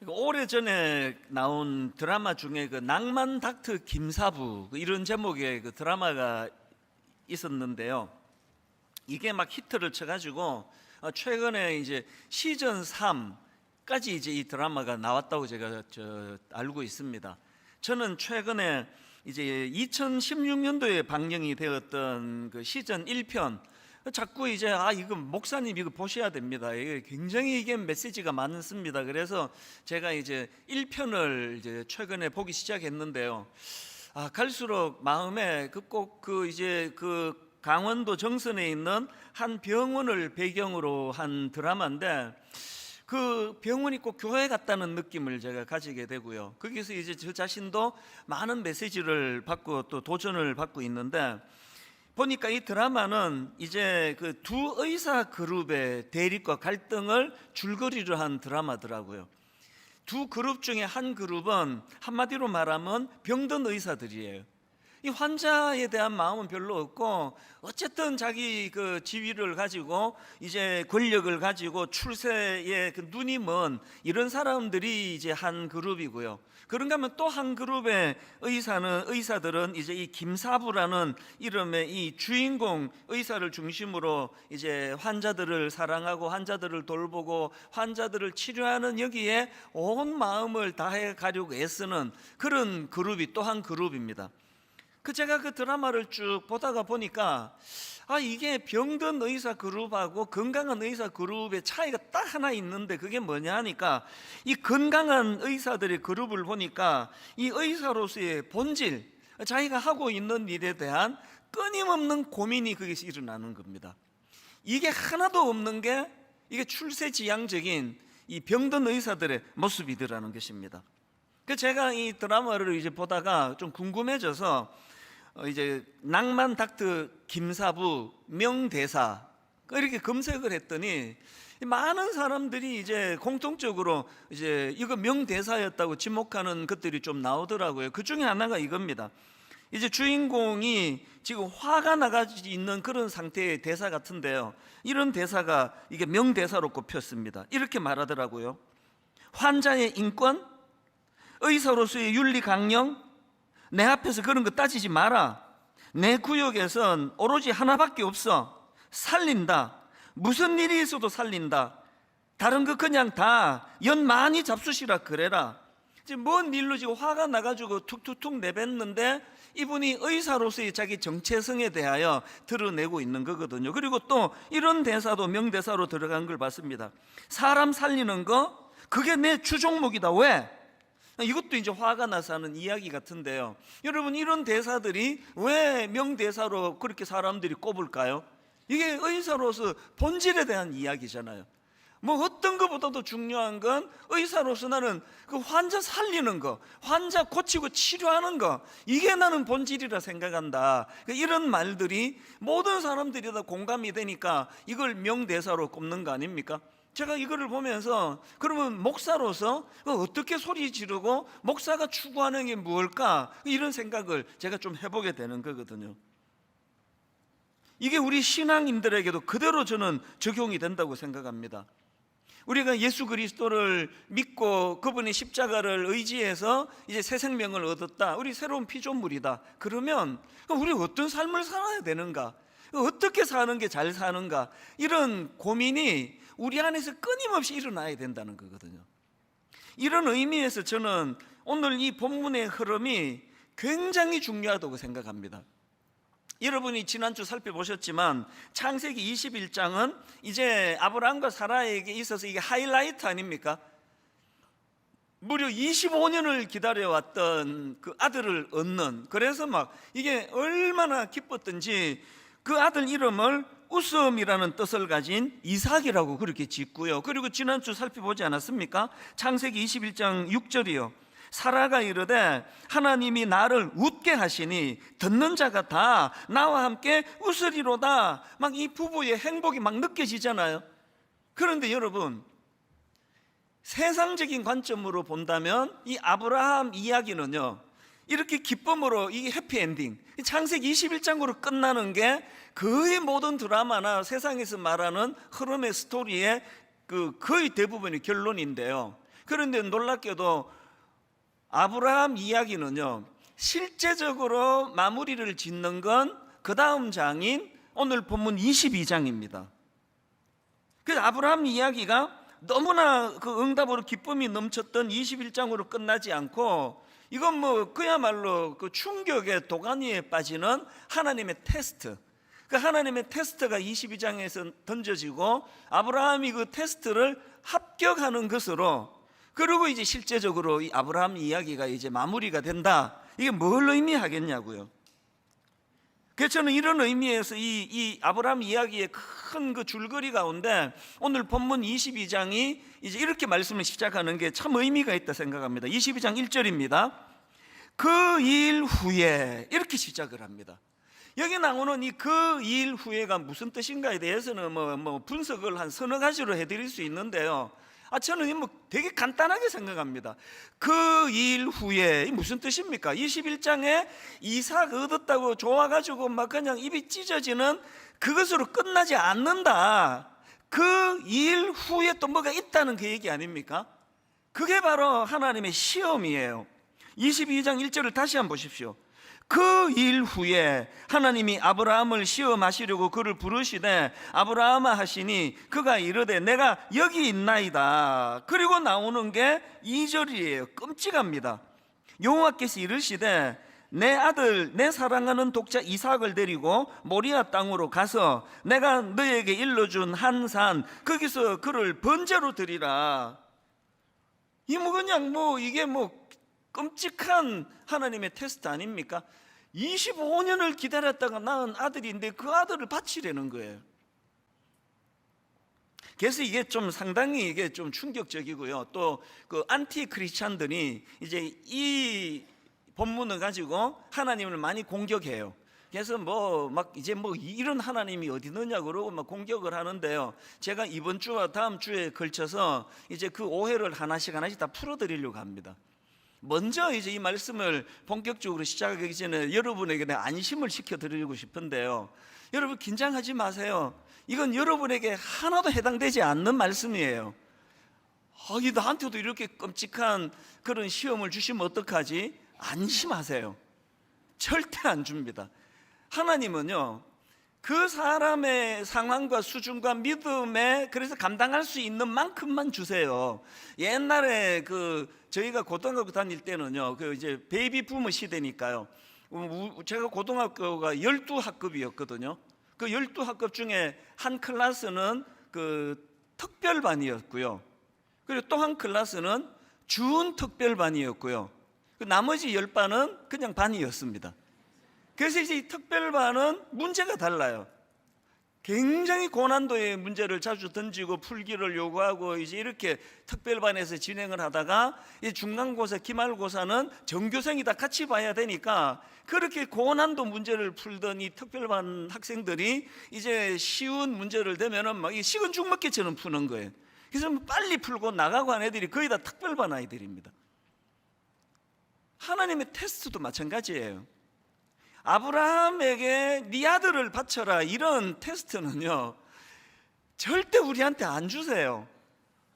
오래전에 나온 드라마 중에 그 낭만 닥터 김사부 이런 제목의 그 드라마가 있었는데요. 이게 막 히트를 쳐가지고 최근에 이제 시즌 3까지 이제 이 드라마가 나왔다고 제가 알고 있습니다. 저는 최근에 이제 2016년도에 방영이 되었던 그 시즌 1편 자꾸 이제 이거 목사님 이거 보셔야 됩니다. 이게 굉장히 이게 메시지가 많습니다. 그래서 제가 이제 1편을 이제 최근에 보기 시작했는데요. 갈수록 마음에 이제 강원도 정선에 있는 한 병원을 배경으로 한 드라마인데 그 병원이 꼭 교회 같다는 느낌을 제가 가지게 되고요. 거기서 이제 저 자신도 많은 메시지를 받고 또 도전을 받고 있는데 보니까 이 드라마는 이제 그 두 의사 그룹의 대립과 갈등을 줄거리로 한 드라마더라고요. 두 그룹 중에 한 그룹은 한마디로 말하면 병든 의사들이에요. 이 환자에 대한 마음은 별로 없고 어쨌든 자기 그 지위를 가지고 이제 권력을 가지고 출세에 그 눈이 먼 이런 사람들이 이제 한 그룹이고요. 그런가 하면 또 한 그룹의 의사들은 이제 이 김사부라는 이름의 이 주인공 의사를 중심으로 이제 환자들을 사랑하고 환자들을 돌보고 환자들을 치료하는 여기에 온 마음을 다해 가려고 애쓰는 그런 그룹이 또 한 그룹입니다. 제가 그 드라마를 쭉 보다가 보니까 이게 병든 의사 그룹하고 건강한 의사 그룹의 차이가 딱 하나 있는데 그게 뭐냐 하니까 이 건강한 의사들의 그룹을 보니까 이 의사로서의 본질, 자기가 하고 있는 일에 대한 끊임없는 고민이 거기서 일어나는 겁니다. 이게 하나도 없는 게 이게 출세지향적인 이 병든 의사들의 모습이더라는 것입니다. 제가 이 드라마를 이제 보다가 좀 궁금해져서 이제 낭만 닥터 김사부 명대사 이렇게 검색을 했더니 많은 사람들이 이제 공통적으로 이제 이거 명대사였다고 지목하는 것들이 좀 나오더라고요. 그 중에 하나가 이겁니다. 이제 주인공이 지금 화가 나가지고 있는 그런 상태의 대사 같은데요. 이런 대사가 이게 명대사로 꼽혔습니다. 이렇게 말하더라고요. 환자의 인권, 의사로서의 윤리 강령, 내 앞에서 그런 거 따지지 마라. 내 구역에선 오로지 하나밖에 없어. 살린다. 무슨 일이 있어도 살린다. 다른 거 그냥 다 연 많이 잡수시라 그래라. 지금 뭔 일로 지금 화가 나가지고 툭툭툭 내뱉는데 이분이 의사로서의 자기 정체성에 대하여 드러내고 있는 거거든요. 그리고 또 이런 대사도 명대사로 들어간 걸 봤습니다. 사람 살리는 거 그게 내 주종목이다. 왜? 이것도 이제 화가 나서 하는 이야기 같은데요. 여러분, 이런 대사들이 왜 명대사로 그렇게 사람들이 꼽을까요? 이게 의사로서 본질에 대한 이야기잖아요. 뭐 어떤 것보다도 중요한 건 의사로서 나는 그 환자 살리는 거, 환자 고치고 치료하는 거, 이게 나는 본질이라 생각한다. 이런 말들이 모든 사람들이 다 공감이 되니까 이걸 명대사로 꼽는 거 아닙니까? 제가 이거를 보면서 그러면 목사로서 어떻게 소리 지르고 목사가 추구하는 게 무엇일까, 이런 생각을 제가 좀 해보게 되는 거거든요. 이게 우리 신앙인들에게도 그대로 저는 적용이 된다고 생각합니다. 우리가 예수 그리스도를 믿고 그분의 십자가를 의지해서 이제 새 생명을 얻었다, 우리 새로운 피조물이다, 그러면 우리 어떤 삶을 살아야 되는가, 어떻게 사는 게 잘 사는가, 이런 고민이 우리 안에서 끊임없이 일어나야 된다는 거거든요. 이런 의미에서 저는 오늘 이 본문의 흐름이 굉장히 중요하다고 생각합니다. 여러분이 지난주 살펴보셨지만 창세기 21장은 이제 아브라함과 사라에게 있어서 이게 하이라이트 아닙니까? 무려 25년을 기다려왔던 그 아들을 얻는, 그래서 막 이게 얼마나 기뻤던지 그 아들 이름을 웃음이라는 뜻을 가진 이삭이라고 그렇게 짓고요. 그리고 지난주 살펴보지 않았습니까? 창세기 21장 6절이요. 사라가 이르되 하나님이 나를 웃게 하시니 듣는 자가 다 나와 함께 웃으리로다. 막 이 부부의 행복이 막 느껴지잖아요. 그런데 여러분, 세상적인 관점으로 본다면 이 아브라함 이야기는요, 이렇게 기쁨으로 이게 해피엔딩, 창세기 21장으로 끝나는 게 거의 모든 드라마나 세상에서 말하는 흐름의 스토리의 거의 대부분이 결론인데요. 그런데 놀랍게도 아브라함 이야기는요, 실제적으로 마무리를 짓는 건 그 다음 장인 오늘 본문 22장입니다. 그래서 아브라함 이야기가 너무나 그 응답으로 기쁨이 넘쳤던 21장으로 끝나지 않고, 이건 뭐 그야말로 그 충격의 도가니에 빠지는 하나님의 테스트, 그 하나님의 테스트가 22장에서 던져지고 아브라함이 그 테스트를 합격하는 것으로, 그리고 이제 실제적으로 이 아브라함 이야기가 이제 마무리가 된다. 이게 뭘 의미하겠냐고요. 그래서 저는 이런 의미에서 이 아브라함 이야기의 큰 그 줄거리 가운데 오늘 본문 22장이 이제 이렇게 말씀을 시작하는 게 참 의미가 있다 생각합니다. 22장 1절입니다. 그 일 후에, 이렇게 시작을 합니다. 여기 나오는 이 그 일 후에가 무슨 뜻인가에 대해서는 뭐 분석을 한 서너 가지로 해드릴 수 있는데요, 저는 뭐 되게 간단하게 생각합니다. 그 일 후에, 이 무슨 뜻입니까? 21장에 이삭 얻었다고 좋아가지고 막 그냥 입이 찢어지는 그것으로 끝나지 않는다. 그 일 후에 또 뭐가 있다는 그 얘기 아닙니까? 그게 바로 하나님의 시험이에요. 22장 1절을 다시 한번 보십시오. 그 일 후에 하나님이 아브라함을 시험하시려고 그를 부르시되 아브라함아 하시니 그가 이르되 내가 여기 있나이다. 그리고 나오는 게 2절이에요. 끔찍합니다. 여호와께서 이르시되 내 아들 내 사랑하는 독자 이삭을 데리고 모리아 땅으로 가서 내가 너에게 일러준 한 산 거기서 그를 번제로 드리라. 이 뭐 그냥 이게 끔찍한 하나님의 테스트 아닙니까? 25년을 기다렸다가 낳은 아들인데 그 아들을 바치려는 거예요. 그래서 이게 좀 상당히 이게 좀 충격적이고요. 또 그 안티 크리스찬들이 이제 이 본문을 가지고 하나님을 많이 공격해요. 그래서 이제 이런 하나님이 어디 있느냐 그러고 막 공격을 하는데요, 제가 이번 주와 다음 주에 걸쳐서 이제 그 오해를 하나씩 다 풀어드리려고 합니다. 먼저 이제 이 말씀을 본격적으로 시작하기 전에 여러분에게 안심을 시켜드리고 싶은데요, 여러분 긴장하지 마세요. 이건 여러분에게 하나도 해당되지 않는 말씀이에요. 이 나한테도 이렇게 끔찍한 그런 시험을 주시면 어떡하지? 안심하세요. 절대 안 줍니다. 하나님은요, 그 사람의 상황과 수준과 믿음에 그래서 감당할 수 있는 만큼만 주세요. 옛날에 저희가 고등학교 다닐 때는요, 이제 베이비 부모 시대니까요, 제가 고등학교가 12학급이었거든요. 그 12학급 중에 한 클래스는 특별반이었고요, 그리고 또 한 클래스는 준특별반이었고요, 나머지 10반은 그냥 반이었습니다. 그래서 이제 이 특별반은 문제가 달라요. 굉장히 고난도의 문제를 자주 던지고 풀기를 요구하고 이제 이렇게 특별반에서 진행을 하다가 이 중간고사, 기말고사는 전교생이 다 같이 봐야 되니까 그렇게 고난도 문제를 풀던 이 특별반 학생들이 이제 쉬운 문제를 되면은 막 식은 죽 먹기처럼 푸는 거예요. 그래서 빨리 풀고 나가고 한 애들이 거의 다 특별반 아이들입니다. 하나님의 테스트도 마찬가지예요. 아브라함에게 네 아들을 바쳐라, 이런 테스트는요 절대 우리한테 안 주세요.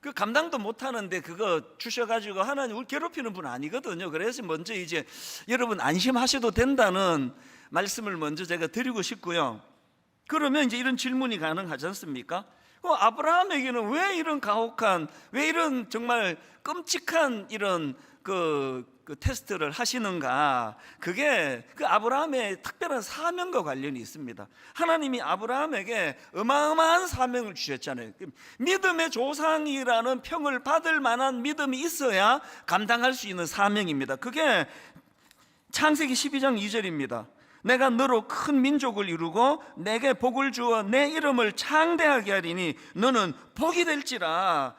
그 감당도 못하는데 그거 주셔가지고 하나님 우리 괴롭히는 분 아니거든요. 그래서 먼저 이제 여러분 안심하셔도 된다는 말씀을 먼저 제가 드리고 싶고요. 그러면 이제 이런 질문이 가능하지 않습니까? 아브라함에게는 왜 이런 가혹한, 왜 이런 정말 끔찍한 이런 그 테스트를 하시는가? 그게 그 아브라함의 특별한 사명과 관련이 있습니다. 하나님이 아브라함에게 어마어마한 사명을 주셨잖아요. 믿음의 조상이라는 평을 받을 만한 믿음이 있어야 감당할 수 있는 사명입니다. 그게 창세기 12장 2절입니다. 내가 너로 큰 민족을 이루고 내게 복을 주어 내 이름을 창대하게 하리니 너는 복이 될지라.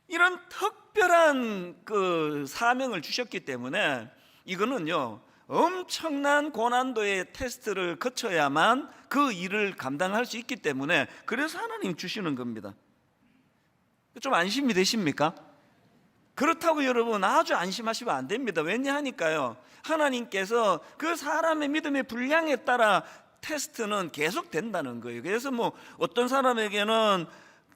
이런 특별한 그 사명을 주셨기 때문에 이거는요 엄청난 고난도의 테스트를 거쳐야만 그 일을 감당할 수 있기 때문에, 그래서 하나님 주시는 겁니다. 좀 안심이 되십니까? 그렇다고 여러분 아주 안심하시면 안 됩니다. 왜냐하니까요, 하나님께서 그 사람의 믿음의 분량에 따라 테스트는 계속 된다는 거예요. 그래서 어떤 사람에게는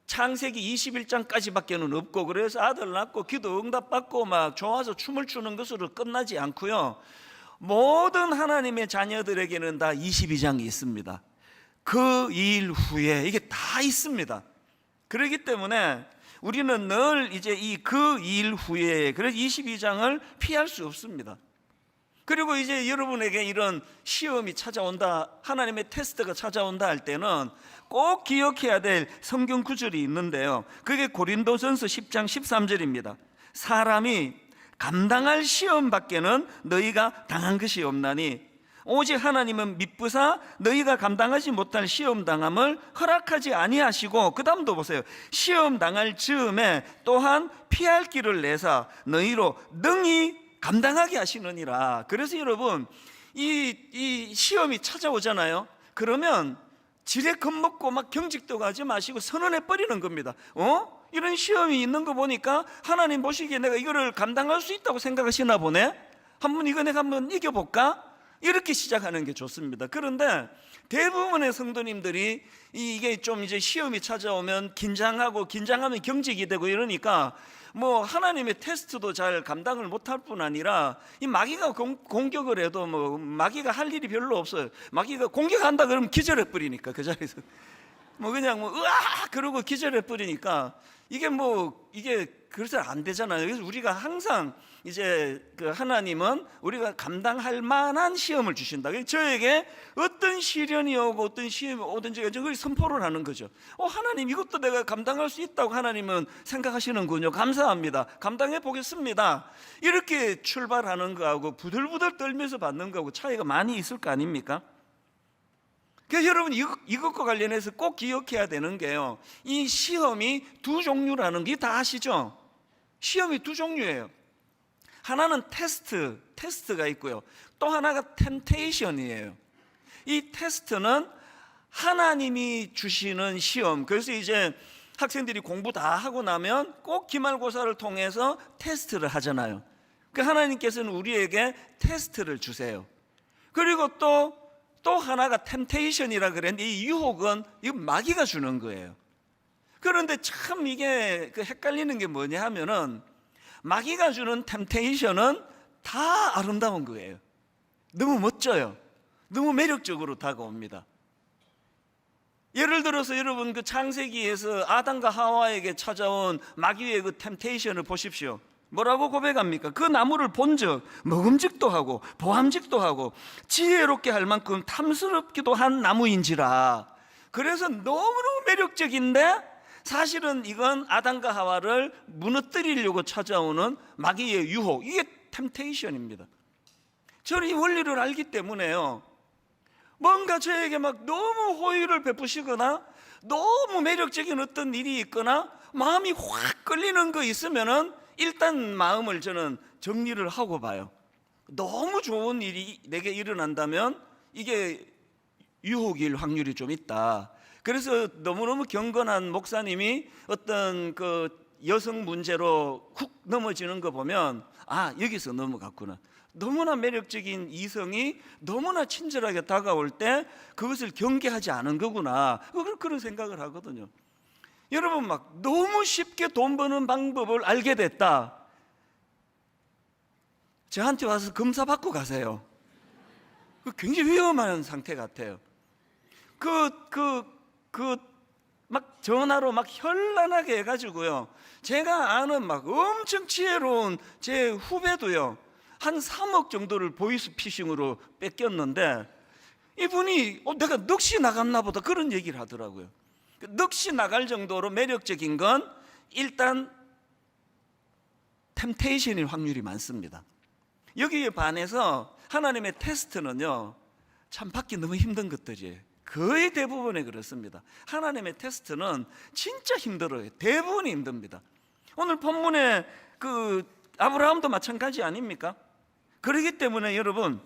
창세기 21장까지밖에는 없고, 그래서 아들 낳고 기도 응답받고 막 좋아서 춤을 추는 것으로 끝나지 않고요, 모든 하나님의 자녀들에게는 다 22장이 있습니다. 그 일 후에 이게 다 있습니다. 그렇기 때문에 우리는 늘 이제 이 그 일 후에, 그래서 22장을 피할 수 없습니다. 그리고 이제 여러분에게 이런 시험이 찾아온다, 하나님의 테스트가 찾아온다 할 때는 꼭 기억해야 될 성경 구절이 있는데요, 그게 고린도전서 10장 13절입니다. 사람이 감당할 시험 밖에는 너희가 당한 것이 없나니 오직 하나님은 미쁘사 너희가 감당하지 못할 시험 당함을 허락하지 아니하시고, 그 다음도 보세요. 시험 당할 즈음에 또한 피할 길을 내사 너희로 능히 감당하게 하시느니라. 그래서 여러분, 이 시험이 찾아오잖아요. 그러면 지레 겁먹고 막 경직도 가지 마시고 선언해 버리는 겁니다. 이런 시험이 있는 거 보니까 하나님 보시기에 내가 이거를 감당할 수 있다고 생각하시나 보네. 이거 내가 한번 이겨볼까? 이렇게 시작하는 게 좋습니다. 그런데 대부분의 성도님들이 이게 좀 이제 시험이 찾아오면 긴장하면 경직이 되고 이러니까 뭐 하나님의 테스트도 잘 감당을 못할 뿐 아니라 이 마귀가 공격을 해도 뭐 마귀가 할 일이 별로 없어요. 마귀가 공격한다 그러면 기절해 버리니까 그 자리에서 뭐 그냥 으아 그러고 기절해 버리니까 이게 그래서 안 되잖아요. 그래서 우리가 항상 이제 그 하나님은 우리가 감당할 만한 시험을 주신다. 저에게 어떤 시련이 오고 어떤 시험이 오든지 그걸 선포를 하는 거죠. 하나님 이것도 내가 감당할 수 있다고 하나님은 생각하시는군요. 감사합니다. 감당해 보겠습니다. 이렇게 출발하는 거하고 부들부들 떨면서 받는 거하고 차이가 많이 있을 거 아닙니까? 그래서 여러분 이것과 관련해서 꼭 기억해야 되는 게요, 이 시험이 두 종류라는 게 다 아시죠? 시험이 두 종류예요. 하나는 테스트가 있고요, 또 하나가 템테이션이에요. 이 테스트는 하나님이 주시는 시험. 그래서 이제 학생들이 공부 다 하고 나면 꼭 기말고사를 통해서 테스트를 하잖아요. 그 하나님께서는 우리에게 테스트를 주세요. 그리고 또 하나가 템테이션이라 그랬는데, 이 유혹은 이거 마귀가 주는 거예요. 그런데 참 이게 헷갈리는 게 뭐냐 하면은, 마귀가 주는 템테이션은 다 아름다운 거예요. 너무 멋져요. 너무 매력적으로 다가옵니다. 예를 들어서 여러분 그 창세기에서 아담과 하와에게 찾아온 마귀의 그 템테이션을 보십시오. 뭐라고 고백합니까? 그 나무를 본 적, 먹음직도 하고 보암직도 하고 지혜롭게 할 만큼 탐스럽기도 한 나무인지라. 그래서 너무너무 매력적인데 사실은 이건 아담과 하와를 무너뜨리려고 찾아오는 마귀의 유혹, 이게 템테이션입니다. 저는 이 원리를 알기 때문에요, 뭔가 저에게 막 너무 호의를 베푸시거나 너무 매력적인 어떤 일이 있거나 마음이 확 끌리는 거 있으면은 일단 마음을 저는 정리를 하고 봐요. 너무 좋은 일이 내게 일어난다면 이게 유혹일 확률이 좀 있다. 그래서 너무너무 경건한 목사님이 어떤 그 여성 문제로 훅 넘어지는 거 보면 여기서 넘어갔구나. 너무나 매력적인 이성이 너무나 친절하게 다가올 때 그것을 경계하지 않은 거구나, 그런 생각을 하거든요. 여러분 막 너무 쉽게 돈 버는 방법을 알게 됐다, 저한테 와서 검사 받고 가세요. 굉장히 위험한 상태 같아요. 막 전화로 막 현란하게 해가지고요, 제가 아는 막 엄청 지혜로운 제 후배도요, 한 3억 정도를 보이스피싱으로 뺏겼는데 이분이 내가 넋이 나갔나 보다 그런 얘기를 하더라고요. 넋이 나갈 정도로 매력적인 건 일단 템테이션일 확률이 많습니다. 여기에 반해서 하나님의 테스트는요, 참 받기 너무 힘든 것들이에요. 거의 대부분이 그렇습니다. 하나님의 테스트는 진짜 힘들어요. 대부분이 힘듭니다. 오늘 본문에 그 아브라함도 마찬가지 아닙니까? 그렇기 때문에 여러분,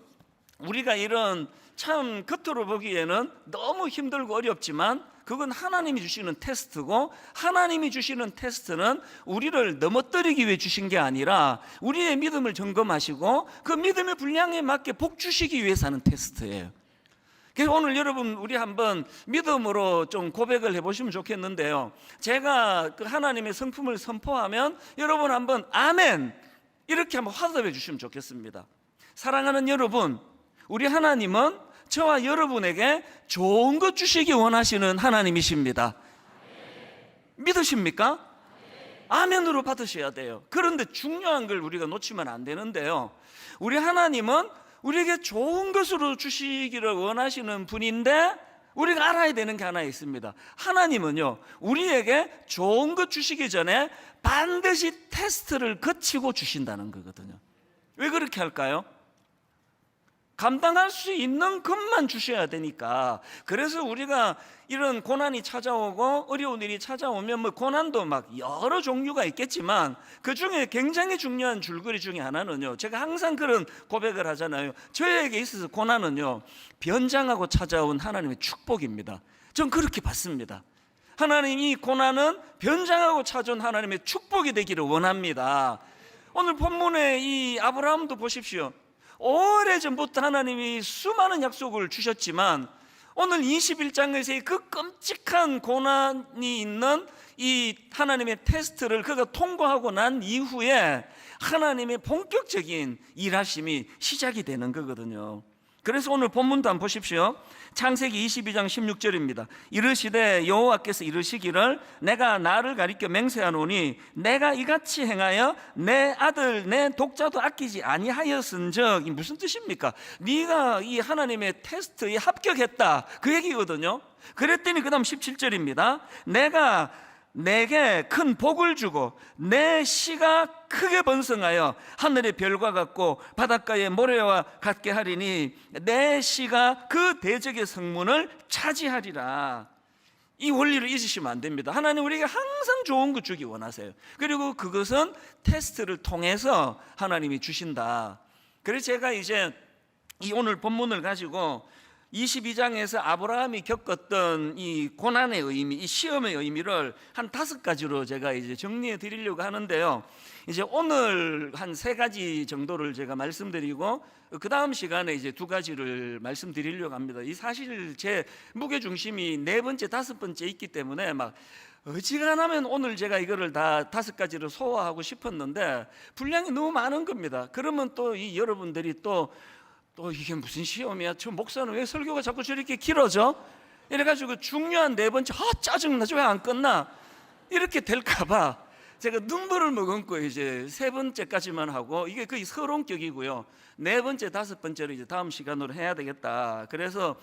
우리가 이런 참 겉으로 보기에는 너무 힘들고 어렵지만 그건 하나님이 주시는 테스트고, 하나님이 주시는 테스트는 우리를 넘어뜨리기 위해 주신 게 아니라 우리의 믿음을 점검하시고 그 믿음의 분량에 맞게 복 주시기 위해서 하는 테스트예요. 그래서 오늘 여러분 우리 한번 믿음으로 좀 고백을 해보시면 좋겠는데요, 제가 그 하나님의 성품을 선포하면 여러분 한번 아멘 이렇게 한번 화답해 주시면 좋겠습니다. 사랑하는 여러분, 우리 하나님은 저와 여러분에게 좋은 것 주시기 원하시는 하나님이십니다. 믿으십니까? 아멘으로 받으셔야 돼요. 그런데 중요한 걸 우리가 놓치면 안 되는데요, 우리 하나님은 우리에게 좋은 것으로 주시기를 원하시는 분인데 우리가 알아야 되는 게 하나 있습니다. 하나님은요, 우리에게 좋은 것 주시기 전에 반드시 테스트를 거치고 주신다는 거거든요. 왜 그렇게 할까요? 감당할 수 있는 것만 주셔야 되니까. 그래서 우리가 이런 고난이 찾아오고 어려운 일이 찾아오면 뭐 고난도 막 여러 종류가 있겠지만 그 중에 굉장히 중요한 줄거리 중에 하나는요, 제가 항상 그런 고백을 하잖아요. 저에게 있어서 고난은요, 변장하고 찾아온 하나님의 축복입니다. 전 그렇게 봤습니다. 하나님이 고난은 변장하고 찾아온 하나님의 축복이 되기를 원합니다. 오늘 본문의 이 아브라함도 보십시오. 오래전부터 하나님이 수많은 약속을 주셨지만 오늘 21장에서의 그 끔찍한 고난이 있는 이 하나님의 테스트를 그가 통과하고 난 이후에 하나님의 본격적인 일하심이 시작이 되는 거거든요. 그래서 오늘 본문도 한번 보십시오. 창세기 22장 16절입니다. 이르시되 여호와께서 이르시기를 내가 나를 가리켜 맹세하노니 내가 이같이 행하여 내 아들 내 독자도 아끼지 아니하였은즉. 이 무슨 뜻입니까? 네가 이 하나님의 테스트에 합격했다, 그 얘기거든요. 그랬더니 그 다음 17절입니다. 내가 내게 큰 복을 주고 내 씨가 크게 번성하여 하늘의 별과 같고 바닷가의 모래와 같게 하리니 내 씨가 그 대적의 성문을 차지하리라. 이 원리를 잊으시면 안 됩니다. 하나님 우리에게 항상 좋은 것 주기 원하세요. 그리고 그것은 테스트를 통해서 하나님이 주신다. 그래서 제가 이제 이 오늘 본문을 가지고 22장에서 아브라함이 겪었던 이 고난의 의미, 이 시험의 의미를 한 5가지로 제가 이제 정리해 드리려고 하는데요, 이제 오늘 한 3가지 정도를 제가 말씀드리고 그 다음 시간에 이제 2가지를 말씀드리려고 합니다. 이 사실 제 무게중심이 4번째, 5번째 있기 때문에 막 어지간하면 오늘 제가 이거를 다 5가지로 소화하고 싶었는데 분량이 너무 많은 겁니다. 그러면 또 이 여러분들이 또 이게 무슨 시험이야? 저 목사는 왜 설교가 자꾸 저렇게 길어져? 이래가지고 중요한 4번째, 짜증나죠? 왜 안 끝나? 이렇게 될까봐 제가 눈물을 머금고 이제 3번째까지만 하고, 이게 거의 서론격이고요. 4번째, 5번째로 이제 다음 시간으로 해야 되겠다. 그래서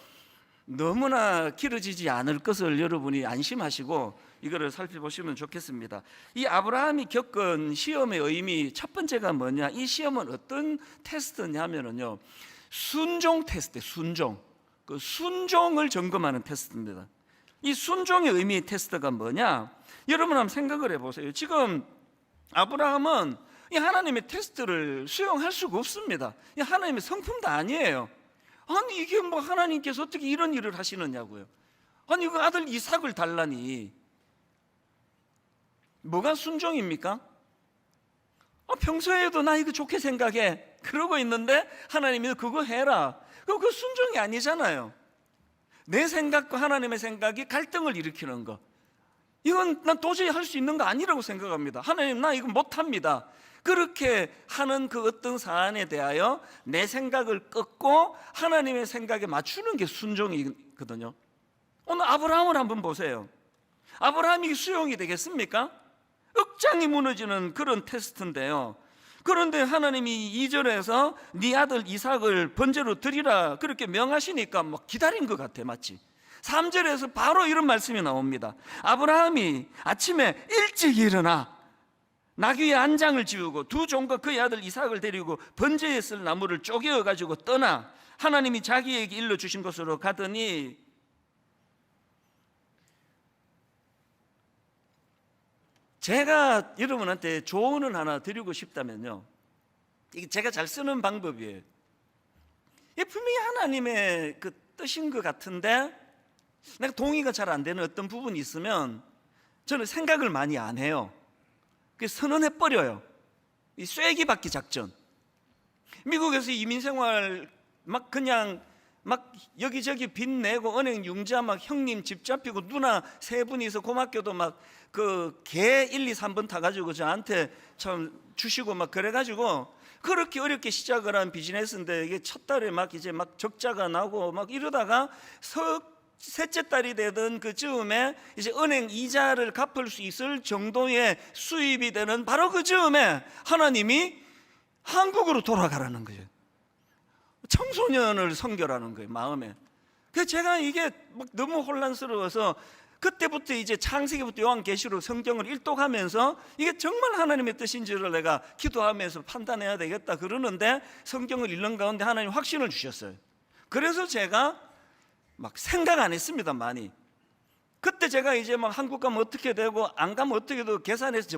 너무나 길어지지 않을 것을 여러분이 안심하시고 이거를 살펴보시면 좋겠습니다. 이 아브라함이 겪은 시험의 의미, 첫 번째가 뭐냐? 이 시험은 어떤 테스트냐면요, 순종 테스트, 순종. 그 순종을 점검하는 테스트입니다. 이 순종의 의미의 테스트가 뭐냐? 여러분 한번 생각을 해보세요. 지금 아브라함은 이 하나님의 테스트를 수용할 수가 없습니다. 이 하나님의 성품도 아니에요. 아니 이게 뭐 하나님께서 어떻게 이런 일을 하시느냐고요. 아니 그 아들 이삭을 달라니. 뭐가 순종입니까? 평소에도 나 이거 좋게 생각해 그러고 있는데 하나님이 그거 해라. 그거 순종이 아니잖아요. 내 생각과 하나님의 생각이 갈등을 일으키는 거, 이건 난 도저히 할 수 있는 거 아니라고 생각합니다. 하나님 나 이거 못합니다. 그렇게 하는 그 어떤 사안에 대하여 내 생각을 꺾고 하나님의 생각에 맞추는 게 순종이거든요. 오늘 아브라함을 한번 보세요. 아브라함이 수용이 되겠습니까? 억장이 무너지는 그런 테스트인데요. 그런데 하나님이 2절에서 네 아들 이삭을 번제로 드리라 그렇게 명하시니까 막 기다린 것 같아, 마치. 3절에서 바로 이런 말씀이 나옵니다. 아브라함이 아침에 일찍 일어나 나귀의 안장을 지우고 두 종과 그의 아들 이삭을 데리고 번제에 쓸 나무를 쪼개어 가지고 떠나 하나님이 자기에게 일러주신 곳으로 가더니, 제가 여러분한테 조언을 하나 드리고 싶다면요, 이게 제가 잘 쓰는 방법이에요. 이게 분명히 하나님의 그 뜻인 것 같은데 내가 동의가 잘 안 되는 어떤 부분이 있으면 저는 생각을 많이 안 해요. 그래서 선언해버려요. 이 쐐기 받기 작전. 미국에서 이민생활 막 그냥 막 여기저기 빚 내고 은행 융자 막 형님 집 잡히고 누나 세 분이서 고맙게도 막 그 개 1, 2, 3번 타가지고 저한테 참 주시고 막 그래가지고 그렇게 어렵게 시작을 한 비즈니스인데 이게 첫 달에 막 이제 막 적자가 나고 막 이러다가 셋째 달이 되던 그 즈음에 이제 은행 이자를 갚을 수 있을 정도의 수입이 되는 바로 그 즈음에 하나님이 한국으로 돌아가라는 거예요. 청소년을 섬겨라는 거예요, 마음에. 그래서 제가 이게 막 너무 혼란스러워서 그때부터 이제 창세기부터 요한계시록 성경을 일독하면서 이게 정말 하나님의 뜻인지를 내가 기도하면서 판단해야 되겠다 그러는데 성경을 읽는 가운데 하나님 확신을 주셨어요. 그래서 제가 막 생각 안 했습니다, 많이. 그때 제가 이제 막 한국 가면 어떻게 되고 안 가면 어떻게 되고 계산해서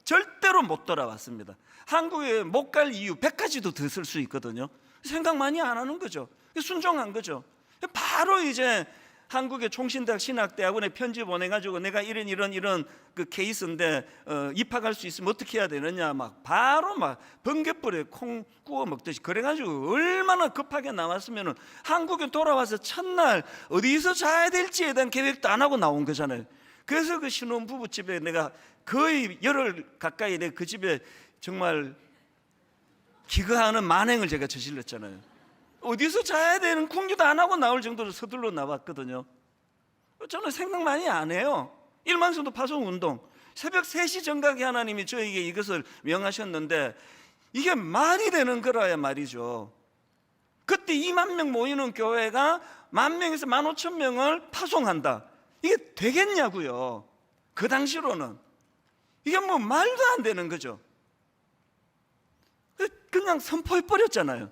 절대로 못 돌아왔습니다. 한국에 못 갈 이유 100가지도 더 쓸 수 있거든요. 생각 많이 안 하는 거죠. 순종한 거죠. 바로 이제 한국의 총신대학 신학대학원에 편지 보내가지고 내가 이런 그 케이스인데 입학할 수 있으면 어떻게 해야 되느냐 막 바로 막 번갯불에 콩 구워 먹듯이 그래가지고 얼마나 급하게 나왔으면은 한국에 돌아와서 첫날 어디서 자야 될지에 대한 계획도 안 하고 나온 거잖아요. 그래서 그 신혼부부 집에 내가 거의 열흘 가까이 내가 그 집에 정말 기거하는 만행을 제가 저질렀잖아요. 어디서 자야 되는 궁리도 안 하고 나올 정도로 서둘러 나왔거든요. 저는 생각 많이 안 해요. 일만성도 파송운동 새벽 3시 정각에 하나님이 저에게 이것을 명하셨는데 이게 말이 되는 거라야 말이죠. 그때 2만 명 모이는 교회가 10,000명에서 15,000명을 파송한다. 이게 되겠냐고요. 그 당시로는 이게 뭐 말도 안 되는 거죠. 그냥 선포해버렸잖아요.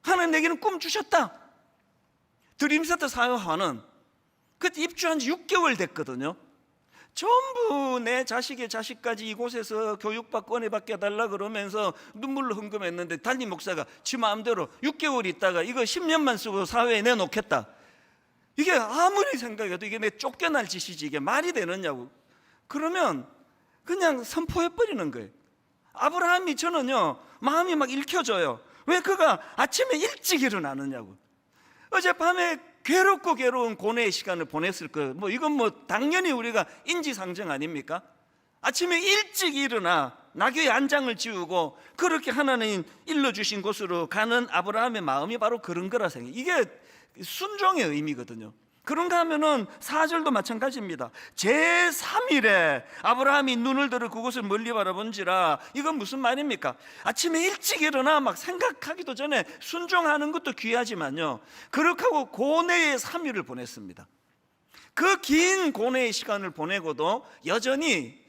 하나님 내게는 꿈 주셨다. 드림세터 사역하는 그때 입주한 지 6개월 됐거든요. 전부 내 자식의 자식까지 이곳에서 교육받고 은혜 받게 해달라 그러면서 눈물로 흥금했는데 담임 목사가 지 마음대로 6개월 있다가 이거 10년만 쓰고 사회에 내놓겠다. 이게 아무리 생각해도 이게 내 쫓겨날 짓이지 이게 말이 되느냐고. 그러면 그냥 선포해버리는 거예요. 아브라함이 저는요 마음이 막 읽혀져요. 왜 그가 아침에 일찍 일어나느냐고. 어젯밤에 괴롭고 괴로운 고뇌의 시간을 보냈을 거예요. 뭐 이건 뭐 당연히 우리가 인지상정 아닙니까? 아침에 일찍 일어나 나귀의 안장을 지우고 그렇게 하나님 일러주신 곳으로 가는 아브라함의 마음이 바로 그런 거라 생각해요. 이게 순종의 의미거든요. 그런가 하면은 4절도 마찬가지입니다. 제3일에 아브라함이 눈을 들어 그곳을 멀리 바라본지라. 이건 무슨 말입니까? 아침에 일찍 일어나 막 생각하기도 전에 순종하는 것도 귀하지만요 그렇게 하고 고뇌의 3일을 보냈습니다. 그 긴 고뇌의 시간을 보내고도 여전히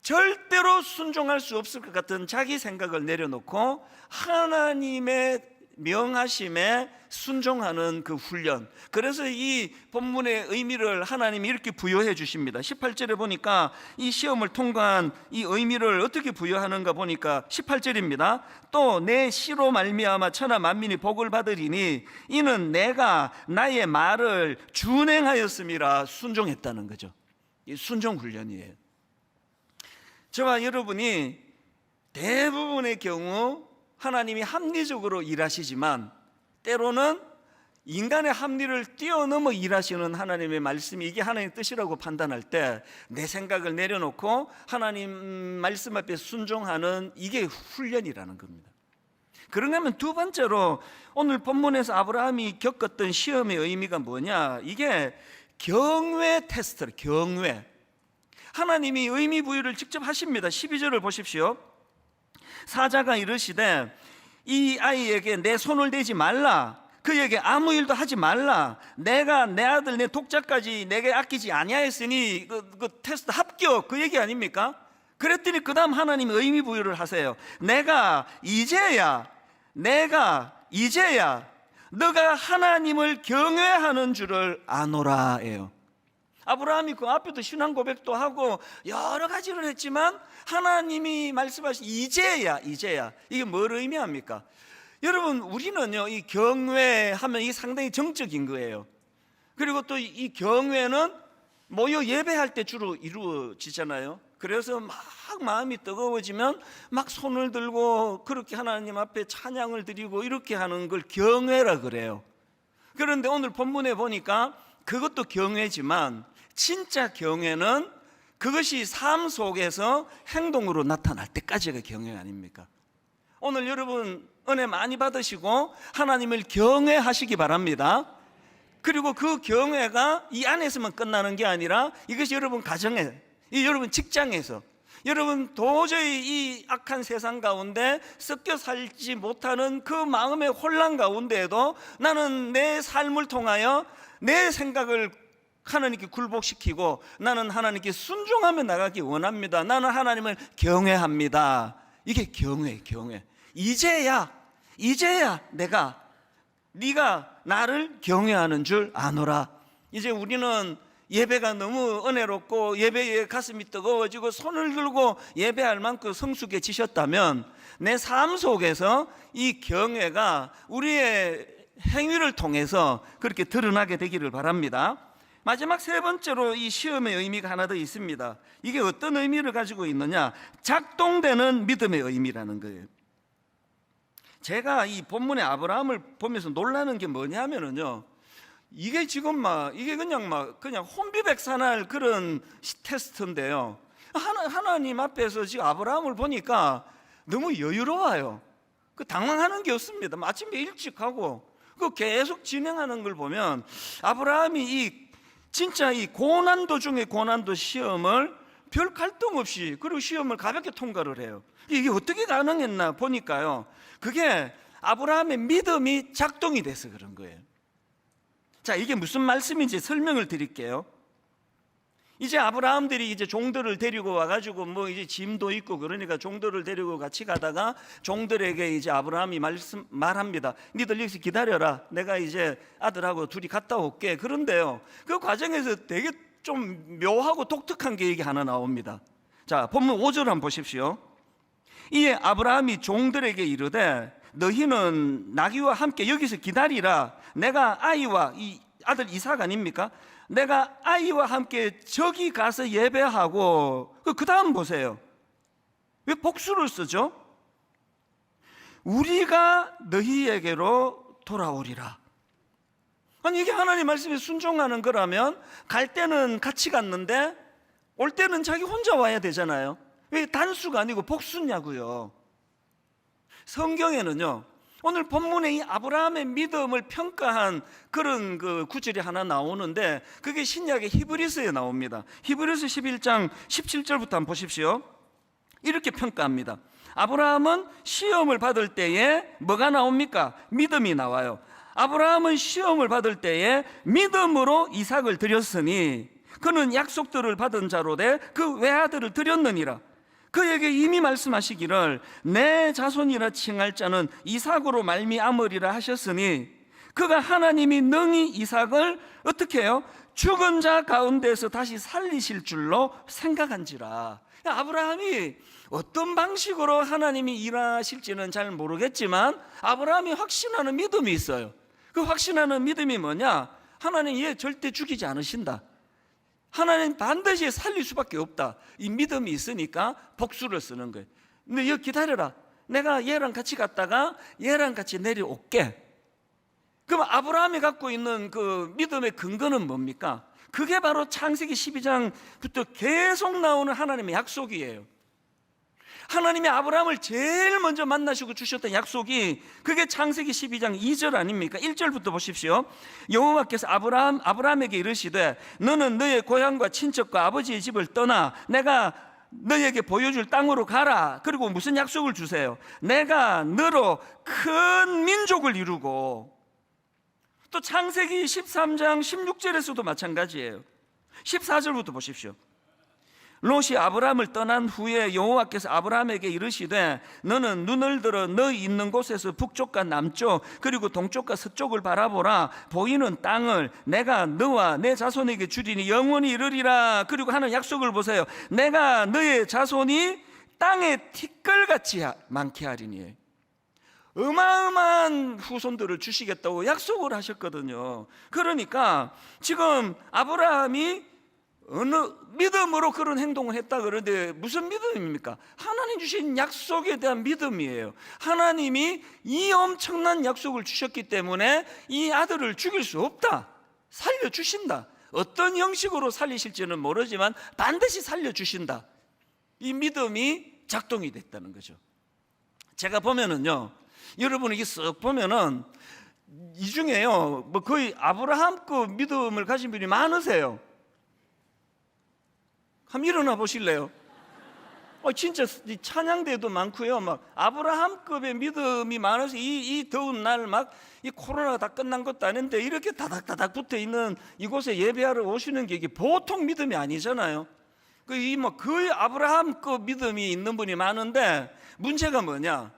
절대로 순종할 수 없을 것 같은 자기 생각을 내려놓고 하나님의 명하심에 순종하는 그 훈련. 그래서 이 본문의 의미를 하나님이 이렇게 부여해 주십니다. 18절에 보니까 이 시험을 통과한 이 의미를 어떻게 부여하는가 보니까 18절입니다. 또 내 시로 말미암아 천하 만민이 복을 받으리니 이는 내가 나의 말을 준행하였음이라. 순종했다는 거죠. 이 순종 훈련이에요. 저와 여러분이 대부분의 경우 하나님이 합리적으로 일하시지만 때로는 인간의 합리를 뛰어넘어 일하시는 하나님의 말씀이 이게 하나님의 뜻이라고 판단할 때 내 생각을 내려놓고 하나님 말씀 앞에 순종하는 이게 훈련이라는 겁니다. 그런가 하면 두 번째로 오늘 본문에서 아브라함이 겪었던 시험의 의미가 뭐냐, 이게 경외 테스트를, 경외. 하나님이 의미 부여를 직접 하십니다. 12절을 보십시오. 사자가 이르시되 이 아이에게 내 손을 대지 말라, 그에게 아무 일도 하지 말라, 내가 내 아들 내 독자까지 내게 아끼지 아니하였으니 그 테스트 합격, 그 얘기 아닙니까? 그랬더니 그 다음 하나님이 의미 부여를 하세요. 내가 이제야 너가 하나님을 경외하는 줄을 아노라예요. 아브라함이 그 앞에도 신앙 고백도 하고 여러 가지를 했지만 하나님이 말씀하신 이제야, 이게 뭘 의미합니까? 여러분, 우리는요 이 경외하면 이게 상당히 정적인 거예요. 그리고 또 이 경외는 모여 예배할 때 주로 이루어지잖아요. 그래서 막 마음이 뜨거워지면 막 손을 들고 그렇게 하나님 앞에 찬양을 드리고 이렇게 하는 걸 경외라 그래요. 그런데 오늘 본문에 보니까 그것도 경외지만 진짜 경외는 그것이 삶 속에서 행동으로 나타날 때까지가 경외 아닙니까? 오늘 여러분 은혜 많이 받으시고 하나님을 경외하시기 바랍니다. 그리고 그 경외가 이 안에서만 끝나는 게 아니라 이것이 여러분 가정에, 여러분 직장에서, 여러분 도저히 이 악한 세상 가운데 섞여 살지 못하는 그 마음의 혼란 가운데에도 나는 내 삶을 통하여 내 생각을 하나님께 굴복시키고 나는 하나님께 순종하며 나가기 원합니다. 나는 하나님을 경외합니다. 이게 경외. 이제야 네가 나를 경외하는 줄 아노라. 이제 우리는 예배가 너무 은혜롭고 예배에 가슴이 뜨거워지고 손을 들고 예배할 만큼 성숙해지셨다면 내 삶 속에서 이 경외가 우리의 행위를 통해서 그렇게 드러나게 되기를 바랍니다. 마지막 세 번째로 이 시험의 의미가 하나 더 있습니다. 이게 어떤 의미를 가지고 있느냐? 작동되는 믿음의 의미라는 거예요. 제가 이 본문의 아브라함을 보면서 놀라는 게 뭐냐면요, 이게 지금 이게 그냥 혼비백산할 그런 테스트인데요. 하나님 앞에서 지금 아브라함을 보니까 너무 여유로워요. 당황하는 게 없습니다. 아침에 일찍 하고 계속 진행하는 걸 보면 아브라함이 진짜 이 고난도 중에 고난도 시험을 별 갈등 없이, 그리고 시험을 가볍게 통과를 해요. 이게 어떻게 가능했나 보니까요, 그게 아브라함의 믿음이 작동이 돼서 그런 거예요. 자, 이게 무슨 말씀인지 설명을 드릴게요. 이제 아브라함들이 이제 종들을 데리고 와가지고 이제 짐도 있고 그러니까 종들을 데리고 같이 가다가 종들에게 이제 아브라함이 말합니다. 니들 여기서 기다려라. 내가 이제 아들하고 둘이 갔다 올게. 그런데요, 그 과정에서 되게 좀 묘하고 독특한 계획이 하나 나옵니다. 자, 본문 5절 한번 보십시오. 이에 아브라함이 종들에게 이르되 너희는 나귀와 함께 여기서 기다리라. 내가 아이와, 이 아들 이삭 아닙니까? 내가 아이와 함께 저기 가서 예배하고, 그 다음 보세요. 왜 복수를 쓰죠? 우리가 너희에게로 돌아오리라. 아니, 이게 하나님 말씀에 순종하는 거라면 갈 때는 같이 갔는데 올 때는 자기 혼자 와야 되잖아요. 왜 단수가 아니고 복수냐고요. 성경에는요, 오늘 본문에 이 아브라함의 믿음을 평가한 그런 그 구절이 하나 나오는데 그게 신약의 히브리서에 나옵니다. 히브리서 11장 17절부터 한번 보십시오. 이렇게 평가합니다. 아브라함은 시험을 받을 때에 뭐가 나옵니까? 믿음이 나와요. 아브라함은 시험을 받을 때에 믿음으로 이삭을 드렸으니 그는 약속들을 받은 자로 돼 그 외아들을 드렸느니라. 그에게 이미 말씀하시기를 내 자손이라 칭할 자는 이삭으로 말미암으리라 하셨으니 그가 하나님이 능히 이삭을 어떻게 해요? 죽은 자 가운데서 다시 살리실 줄로 생각한지라. 아브라함이 어떤 방식으로 하나님이 일하실지는 잘 모르겠지만 아브라함이 확신하는 믿음이 있어요. 그 확신하는 믿음이 뭐냐? 하나님 얘 절대 죽이지 않으신다. 하나님 반드시 살릴 수밖에 없다. 이 믿음이 있으니까 복수를 쓰는 거예요. 근데 여기 기다려라. 내가 얘랑 같이 갔다가 얘랑 같이 내려올게. 그럼 아브라함이 갖고 있는 그 믿음의 근거는 뭡니까? 그게 바로 창세기 12장부터 계속 나오는 하나님의 약속이에요. 하나님이 아브라함을 제일 먼저 만나시고 주셨던 약속이 그게 창세기 12장 2절 아닙니까? 1절부터 보십시오. 여호와께서 아브라함에게 이르시되 너는 너의 고향과 친척과 아버지의 집을 떠나 내가 너에게 보여줄 땅으로 가라. 그리고 무슨 약속을 주세요? 내가 너로 큰 민족을 이루고, 또 창세기 13장 16절에서도 마찬가지예요. 14절부터 보십시오. 롯이 아브라함을 떠난 후에 여호와께서 아브라함에게 이르시되 너는 눈을 들어 너 있는 곳에서 북쪽과 남쪽 그리고 동쪽과 서쪽을 바라보라. 보이는 땅을 내가 너와 내 자손에게 주리니 영원히 이르리라. 그리고 하는 약속을 보세요. 내가 너의 자손이 땅에 티끌같이 많게 하리니. 어마어마한 후손들을 주시겠다고 약속을 하셨거든요. 그러니까 지금 아브라함이 어느 믿음으로 그런 행동을 했다 그러는데 무슨 믿음입니까? 하나님 주신 약속에 대한 믿음이에요. 하나님이 이 엄청난 약속을 주셨기 때문에 이 아들을 죽일 수 없다, 살려주신다. 어떤 형식으로 살리실지는 모르지만 반드시 살려주신다. 이 믿음이 작동이 됐다는 거죠. 제가 보면은요, 여러분 이게 쓱 보면은 이 중에요 뭐 거의 아브라함급 믿음을 가진 분이 많으세요. 한번 일어나 보실래요? 진짜 찬양대도 많고요. 막 아브라함급의 믿음이 많아서 이 더운 날 막 이 코로나가 다 끝난 것도 아닌데 이렇게 다닥다닥 붙어 있는 이곳에 예배하러 오시는 게 이게 보통 믿음이 아니잖아요. 거의 아브라함급 믿음이 있는 분이 많은데 문제가 뭐냐?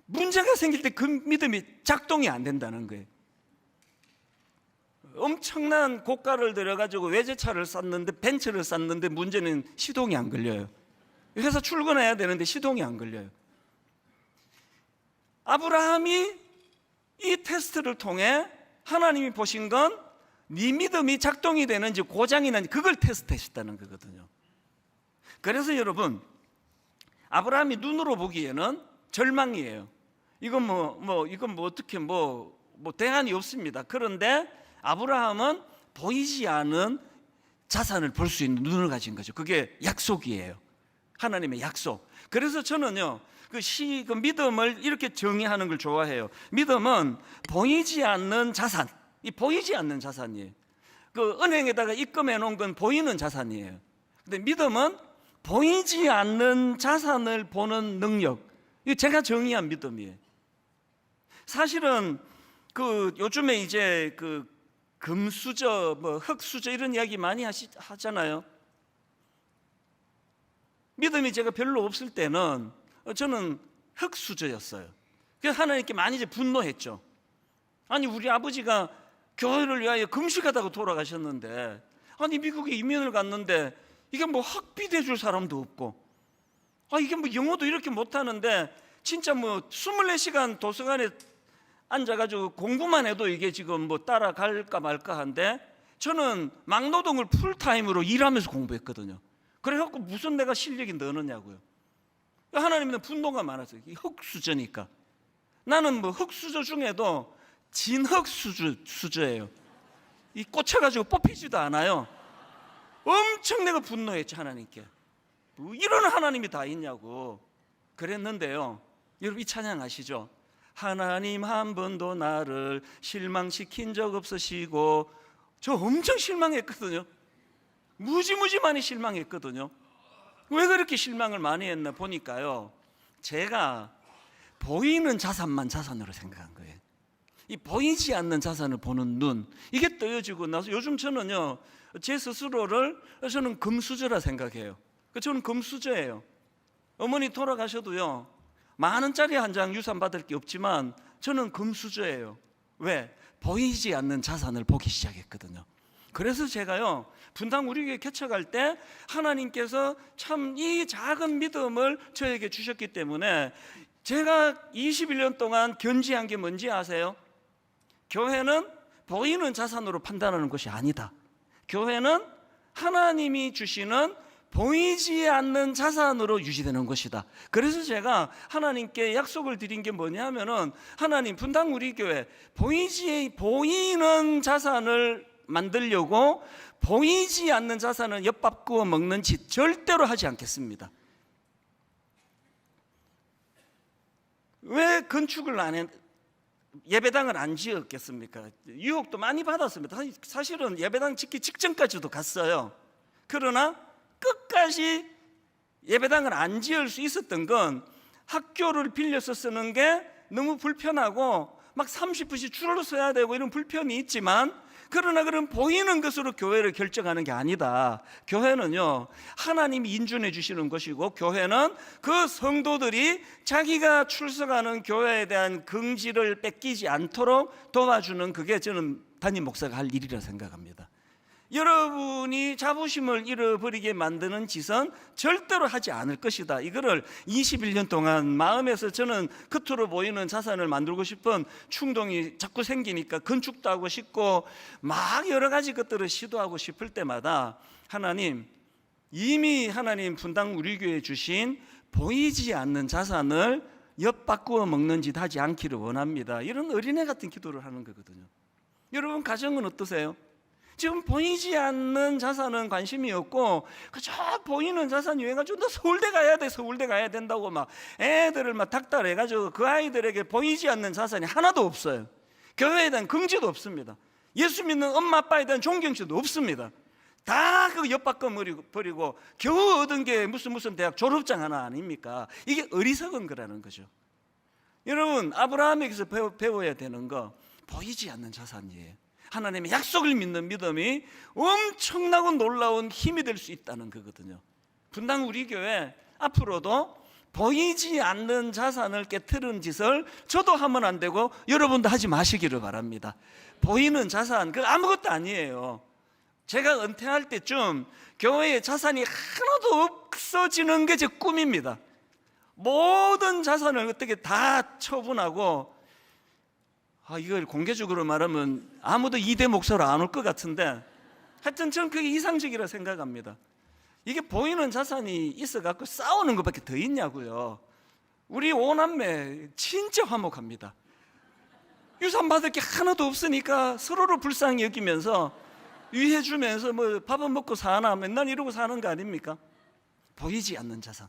문제가 생길 때 그 믿음이 작동이 안 된다는 거예요. 엄청난 고가를 들여가지고 외제차를 샀는데, 벤츠를 샀는데 문제는 시동이 안 걸려요. 회사 출근해야 되는데 시동이 안 걸려요. 아브라함이 이 테스트를 통해 하나님이 보신 건 네 믿음이 작동이 되는지 고장이 나는지 그걸 테스트하셨다는 거거든요. 그래서 여러분, 아브라함이 눈으로 보기에는 절망이에요. 이건 어떻게 대안이 없습니다. 그런데 아브라함은 보이지 않은 자산을 볼 수 있는 눈을 가진 거죠. 그게 약속이에요. 하나님의 약속. 그래서 저는요, 그 믿음을 이렇게 정의하는 걸 좋아해요. 믿음은 보이지 않는 자산, 이 보이지 않는 자산이에요. 그 은행에다가 입금해 놓은 건 보이는 자산이에요. 근데 믿음은 보이지 않는 자산을 보는 능력. 이거 제가 정의한 믿음이에요. 사실은 요즘에 이제 금수저, 흙수저 이런 이야기 많이 하잖아요. 믿음이 제가 별로 없을 때는 저는 흙수저였어요. 그래서 하나님께 많이 이제 분노했죠. 아니, 우리 아버지가 교회를 위하여 금식하다가 돌아가셨는데, 아니 미국에 이민을 갔는데 이게 학비대 줄 사람도 없고, 이게 영어도 이렇게 못하는데 진짜 24시간 도서관에 앉아가지고 공부만 해도 이게 지금 따라갈까 말까 한데, 저는 막노동을 풀타임으로 일하면서 공부했거든요. 그래갖고 무슨 내가 실력이 느느냐고요. 하나님은 분노가 많았어요. 흙수저니까. 나는 흙수저 중에도 진흙수저예요. 이 꽂혀가지고 뽑히지도 않아요. 엄청 내가 분노했죠, 하나님께. 이런 하나님이 다 있냐고 그랬는데요, 여러분 이 찬양 아시죠? 하나님 한 번도 나를 실망시킨 적 없으시고. 저 엄청 실망했거든요. 무지무지 많이 실망했거든요. 왜 그렇게 실망을 많이 했나 보니까요, 제가 보이는 자산만 자산으로 생각한 거예요. 이 보이지 않는 자산을 보는 눈, 이게 떠여지고 나서 요즘 저는요, 제 스스로를 저는 금수저라 생각해요. 저는 금수저예요. 어머니 돌아가셔도요, 10,000원짜리 한 장 유산 받을 게 없지만 저는 금수저예요. 왜? 보이지 않는 자산을 보기 시작했거든요. 그래서 제가요, 분당 우리 교회 개척할 때 하나님께서 참 이 작은 믿음을 저에게 주셨기 때문에 제가 21년 동안 견지한 게 뭔지 아세요? 교회는 보이는 자산으로 판단하는 것이 아니다. 교회는 하나님이 주시는 보이지 않는 자산으로 유지되는 것이다. 그래서 제가 하나님께 약속을 드린 게 뭐냐면은, 하나님, 분당 우리 교회 보이는 자산을 만들려고 보이지 않는 자산은 엿밥 구워 먹는 짓 절대로 하지 않겠습니다. 왜 건축을 예배당을 안 지었겠습니까? 유혹도 많이 받았습니다. 사실은 예배당 짓기 직전까지도 갔어요. 그러나 끝까지 예배당을 안 지을 수 있었던 건 학교를 빌려서 쓰는 게 너무 불편하고 막 30분씩 줄을 서야 되고 이런 불편이 있지만, 그러나 그런 보이는 것으로 교회를 결정하는 게 아니다. 교회는요, 하나님이 인준해 주시는 것이고, 교회는 그 성도들이 자기가 출석하는 교회에 대한 긍지를 뺏기지 않도록 도와주는, 그게 저는 담임 목사가 할 일이라 생각합니다. 여러분이 자부심을 잃어버리게 만드는 짓은 절대로 하지 않을 것이다. 이거를 21년 동안 마음에서 저는 겉으로 보이는 자산을 만들고 싶은 충동이 자꾸 생기니까 건축도 하고 싶고 막 여러 가지 것들을 시도하고 싶을 때마다 이미 하나님 분당 우리 교회에 주신 보이지 않는 자산을 엿바꾸어 먹는 짓 하지 않기를 원합니다. 이런 어린애 같은 기도를 하는 거거든요. 여러분 가정은 어떠세요? 지금 보이지 않는 자산은 관심이 없고 그저 보이는 자산 유행해가지고 너 서울대 가야 돼, 서울대 가야 된다고 막 애들을 막 닥달해가지고 그 아이들에게 보이지 않는 자산이 하나도 없어요. 교회에 대한 긍지도 없습니다. 예수 믿는 엄마 아빠에 대한 존경심도 없습니다. 다 그거 엿바꿔 버리고 겨우 얻은 게 무슨 대학 졸업장 하나 아닙니까? 이게 어리석은 거라는 거죠. 여러분 아브라함에게서 배워야 되는 거 보이지 않는 자산이에요. 하나님의 약속을 믿는 믿음이 엄청나고 놀라운 힘이 될 수 있다는 거거든요. 분당 우리 교회 앞으로도 보이지 않는 자산을 깨트리는 짓을 저도 하면 안 되고 여러분도 하지 마시기를 바랍니다. 보이는 자산 그 아무것도 아니에요. 제가 은퇴할 때쯤 교회에 자산이 하나도 없어지는 게 제 꿈입니다. 모든 자산을 어떻게 다 처분하고 이걸 공개적으로 말하면 아무도 이대 목소리 안 올 것 같은데 하여튼 저는 그게 이상적이라 생각합니다. 이게 보이는 자산이 있어갖고 싸우는 것밖에 더 있냐고요. 우리 오남매 진짜 화목합니다. 유산 받을 게 하나도 없으니까 서로를 불쌍히 여기면서 위해주면서 뭐 밥은 먹고 사나 맨날 이러고 사는 거 아닙니까? 보이지 않는 자산.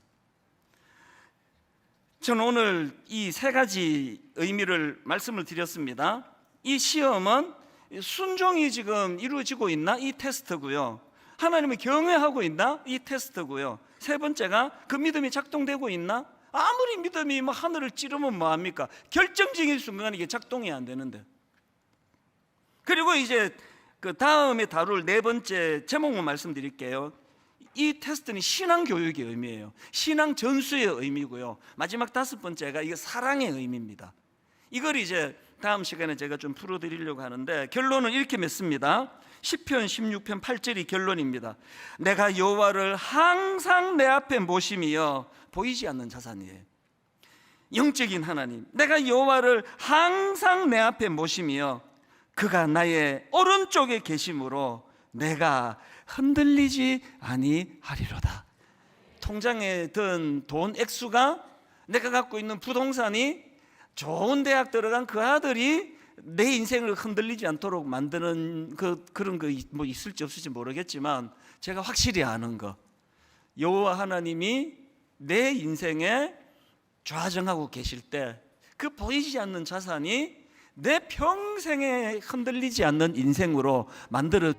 저는 오늘 이 세 가지 의미를 말씀을 드렸습니다. 이 시험은 순종이 지금 이루어지고 있나? 이 테스트고요. 하나님을 경외하고 있나? 이 테스트고요. 세 번째가 그 믿음이 작동되고 있나? 아무리 믿음이 뭐 하늘을 찌르면 뭐합니까? 결정적인 순간에 이게 작동이 안 되는데. 그리고 이제 그 다음에 다룰 네 번째 제목만 말씀드릴게요. 이 테스트는 신앙 교육의 의미예요. 신앙 전수의 의미고요. 마지막 다섯 번째가 이게 사랑의 의미입니다. 이걸 이제 다음 시간에 제가 좀 풀어드리려고 하는데 결론은 이렇게 맺습니다. 시편 16편 8절이 결론입니다. 내가 여호와를 항상 내 앞에 모심이여. 보이지 않는 자산이에요. 영적인 하나님, 내가 여호와를 항상 내 앞에 모심이여. 그가 나의 오른쪽에 계심으로 내가 흔들리지 아니하리로다. 통장에 든 돈 액수가 내가 갖고 있는 부동산이 좋은 대학 들어간 그 아들이 내 인생을 흔들리지 않도록 만드는 그런 거 뭐 있을지 없을지 모르겠지만 제가 확실히 아는 거, 여호와 하나님이 내 인생에 좌정하고 계실 때 그 보이지 않는 자산이 내 평생에 흔들리지 않는 인생으로 만들어